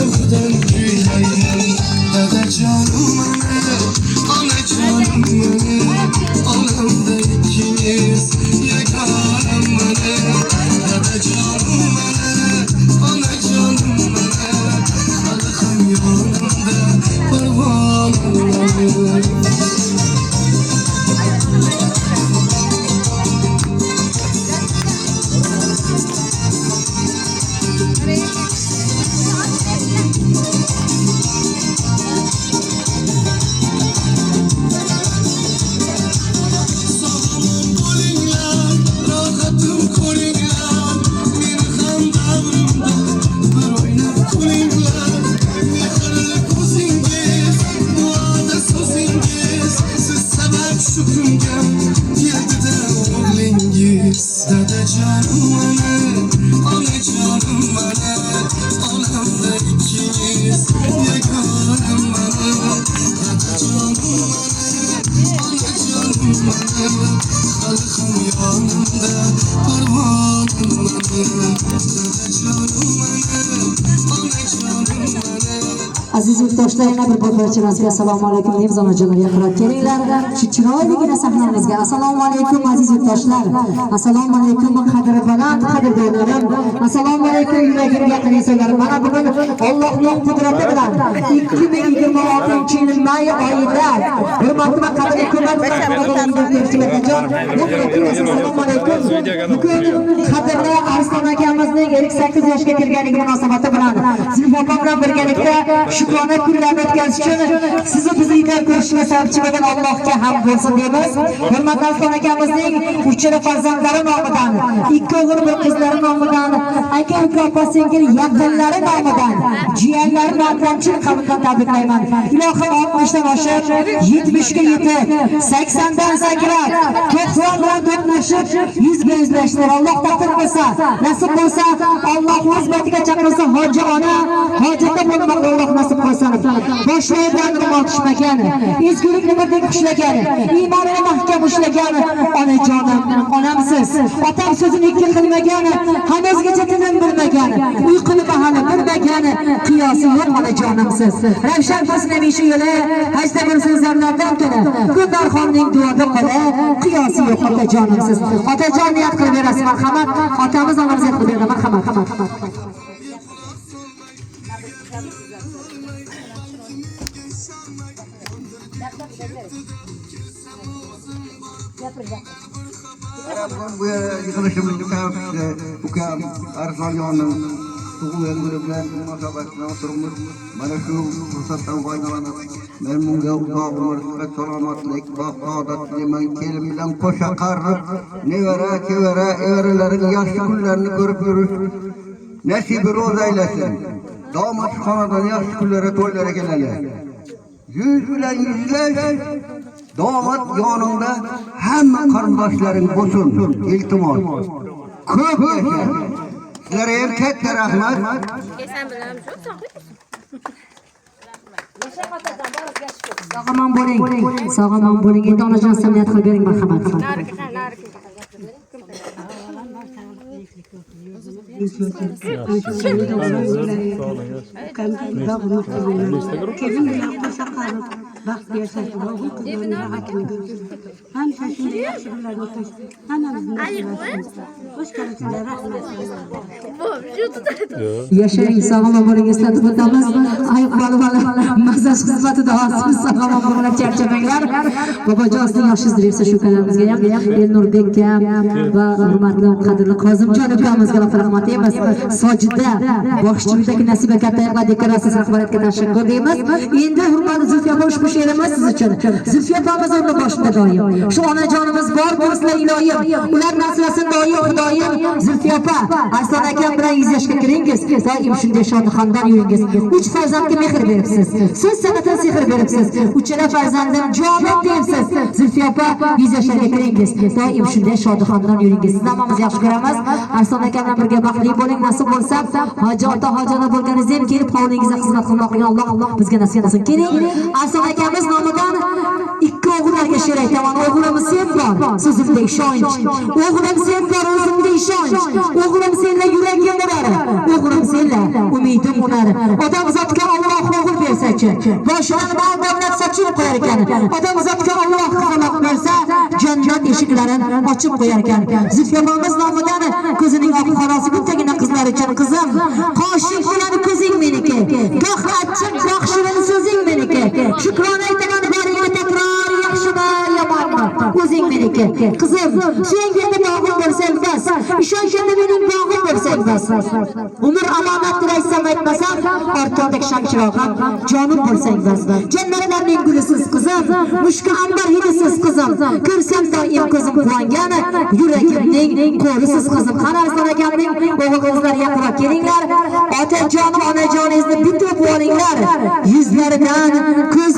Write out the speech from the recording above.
Soğukdan gülayım Dede canım anne Ana canım anne Anamda ikimiz Yakaram anne Dede canım anne Ana canım anne Halkım yanımda Kurbanım anne Dede canım anne, ana canım anne, anamda ikimiz yakarım anne. Dede canım anne, ana canım anne, halkım yanımda kurbanım anne. Dede canım anne, ana canım anne. Aziz yurtdoshlarga bir barchamizga assalomu alaykum deb zonajonlarga qirab kelinglar. Shu chiroyligina sahnamizga assalomu alaykum aziz yurtdoshlar. Assalomu alaykum qadri baland qadrdonlarim. Assalomu alaykum yuragim yaqin insonlar. Mana bugun Allohning qudrati bilan 2026-yil may oyida hurmatli va qadrli assalomu alaykum. Bugun qadrli Arslon akamizning 58 yoshga kirganligi munosabati bilan Zulf opam bilan birgalikda Shukrona kunlarini o'tkazish uchun sizni bizlikda ko'rishga sababchi bo'lgan Allohga hamd bo'lsin deymiz. Hurmatli Arslon akamizning uchala farzandlari nomidan, ikki o'g'il bir qizlari nomidan, aka uka opa singil yaqinlari nomidan, jiyanlari nomidan chin qalbdan tabriklayman. Ilohim 60 dan oshib, 70 ga yetib, 80 dan sakrab, 90 bilan to'qnashib, 100 ga yuzlashdir. Alloh taqdir qilsa, nasib bo'lsa, Alloh o'z batiga chaqirsa, hoji ona, hojatda bo'lmoq Alloh nasib qilsin. Boshlaydan ro'mol tushmagan, ezgulik nimadan xushlagan, iymonini mahkam ushlagan onajonim, onamsiz. Otam so'zini ikki qilmagan, hanuzgacha tinim bilmagan, uyquni bahani bilmagan, qiyosi yo'q onajonimsiz. Ravshan bo'lsin hamisha yo'li, hajda bo'lsin zarlardan tuni. Guldarxonning duoda qoli, qiyosi yo'q otajonimsiz. Otajon niyat qilib berasiz, marhamat. Otamiz onamizga qilib berdi, marhamat. Bu yig'ilishimizda ukam Arslonjonning tug'ilgan kuni bilan munosabatda o'tiribmiz. Mana shu fursatdan foydalanib, men bunga uzoq umr, salomatlik va saodat tilayman. Kelim bilan qo'sha qarib, nevara, chevara, evaralaring yaxshi kunlarni ko'rib yurish nasibi ro'z aylasin. Damat xonadon yaxshi kunlarga to'ylarga keladi. Yuz bilan yuzlash damat yoningda hamma qarindoshlaring bo'lsin. Iltimos. Ko'p yasha. Sizlarga ham katta rahmat. Esan bilan shu Sog'omon bo'ling. Sog'omon bo'ling. Endi onajon samiyat qilib bering, marhamat. Yashang, sog'omon bo'ling, eslatib o'tamiz. Ayiq bolalar mazasi xizmatida olasiz, sog'omon bo'linglar, charchamanglar. Bobojoning yaxshisiz desa shu kanalimizga ham Elnurbekka va hurmatli qadrli Qozimjon ukamizga rahmat deymiz. Sojida boshchilikdagi Nasiba Kattayev va dekoratsiya rahbariyatiga tashakkur deymiz. Endi hurmatli Zulfiya opa ushbu she'rimiz siz uchun. Zulfiya opamiz o'rni boshida doim. Shu onajonimiz bor bo'lsinlar iloyim. Ular nasrasin doim Xudoyim. Zulfiya opa, Arslon akam bilan 100 yoshga kiringiz. Doim shunday shodxondan yuringiz. 3 farzandga mehr beribsiz. Siz sanatan sehr beribsiz. Uchala farzandim jonim deysiz. Zulfiya opa 100 yoshga kiringiz. Doim shunday shodxondan yuringiz. Sizni hammamiz yaxshi ko'ramiz. Arslon akam bilan birga baxtli bo'ling, nasib bo'lsa, hoji ota hojona bo'lganingiz ham kelib hovlingizda xizmat qilmoqni Alloh bizga nasib qilsin. Keling, Arslon aka akamiz nomidan ikki o'g'illarga she'r aytaman. O'g'lim sen bor, so'zimda ishonch. O'g'lim sen bor, o'zimda ishonch. O'g'lim senla yuragim urar. O'g'lim senla umidim unar. Odam zotga Alloh o'g'il bersa-chi, boshidan mol davlat sochib qo'yar ekan. Odam zotga Alloh qizaloq bersa, jannat eshiklarini ochib qo'yar ekan. Zulfiyabomiz nomidan ko'zining oq qorasi bittagina qizlar uchun qizim. Qoshiq bilan ko'zing meniki. Goh achchiq, goh shirin so'zing meniki. Shukrona aytaman baringni takror yaxshimi yomonmi? O'zing meniki. Qizim, suyanganda bog'im bo'lsang bas. Ishonchanda mening bog'im bo'lsang bas. Umr omonat deraysam aytmasam, ortog'dek shamchirog'im jonim bo'lsang bas. Jannatlarning gulisiz qizim, mushka ambar hidisiz qizim. Ko'rsam doim ko'zim quvongan, yuragimning qo'lisiz qizim. Qani Arslon akamning o'g'il qizlar yaqinroq kelinglar. Otajonim, onajoningizni bitib olinglar. Yuzlaridan ko'zlar